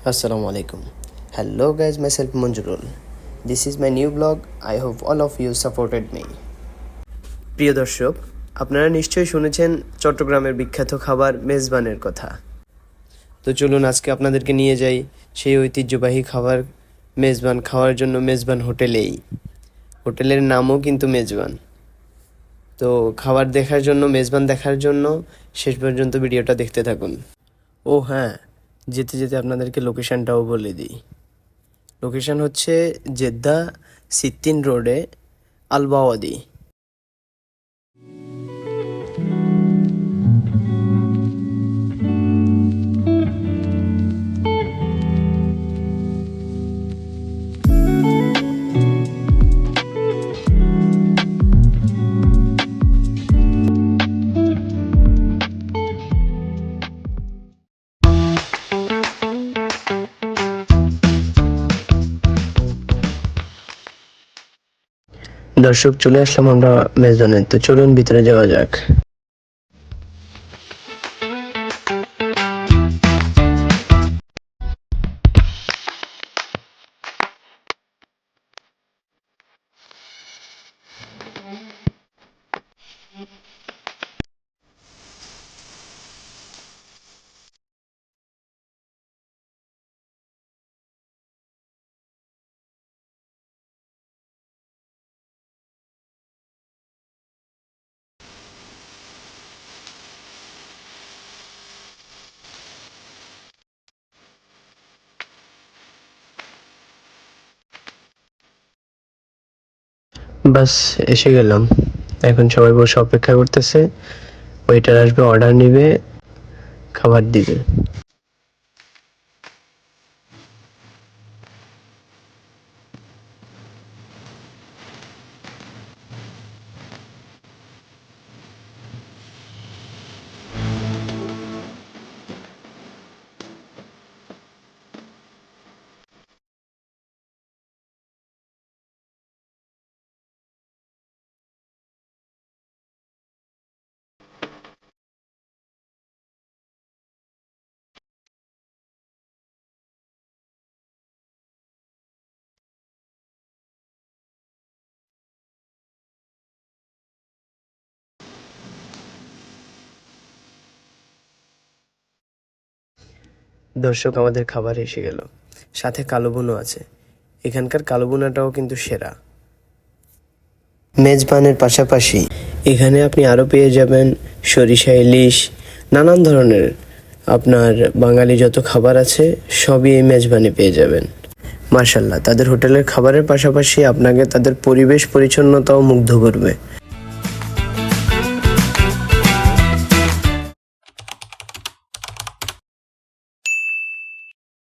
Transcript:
Assalamu alaikum. Hello guys, myself Manjurul. This is my new blog. I hope all of you supported me. প্রিয় দর্শক, আপনারা নিশ্চয়ই শুনেছেন চট্টগ্রামের বিখ্যাত খাবার মেজবানের কথা। তো চলুন আজকে আপনাদেরকে নিয়ে যাই সেই ঐতিহ্যবাহী খাবার মেজবান খাওয়ার জন্য মেজবান হোটেলেই। হোটেলের নামও কিন্তু মেজবান। তো খাবার দেখার জন্য, মেজবান দেখার জন্য শেষ পর্যন্ত ভিডিওটা দেখতে থাকুন। ও হ্যাঁ, যেতে যেতে আপনাদেরকে লোকেশনটাও বলে দিই। লোকেশন হচ্ছে জেদ্দা সিত্তিন রোডে আলবাওয়াদি। দর্শক, চলে আসলাম আমরা মেজবানে। তো চলুন ভিতরে যাওয়া যাক। বাস এসে গেলাম। এখন সবাই বসে অপেক্ষা করতেছে, ওয়েটার আসবে, অর্ডার নিবে, খাবার দিবে। দর্শক, আমাদের খাবার এসে গেল, সাথে কালো বোনও আছে। এখানকার কালো বোনাটাও কিন্তু সেরা। মেজবানের পাশাপাশি এখানে আপনি আরও পেয়ে যাবেন সরিষা ইলিশ, নানান ধরনের আপনার বাঙালি যত খাবার আছে সবই এই মেজবানে পেয়ে যাবেন। মার্শাল্লাহ, তাদের হোটেলের খাবারের পাশাপাশি আপনাকে তাদের পরিবেশ পরিচ্ছন্নতাও মুগ্ধ করবে।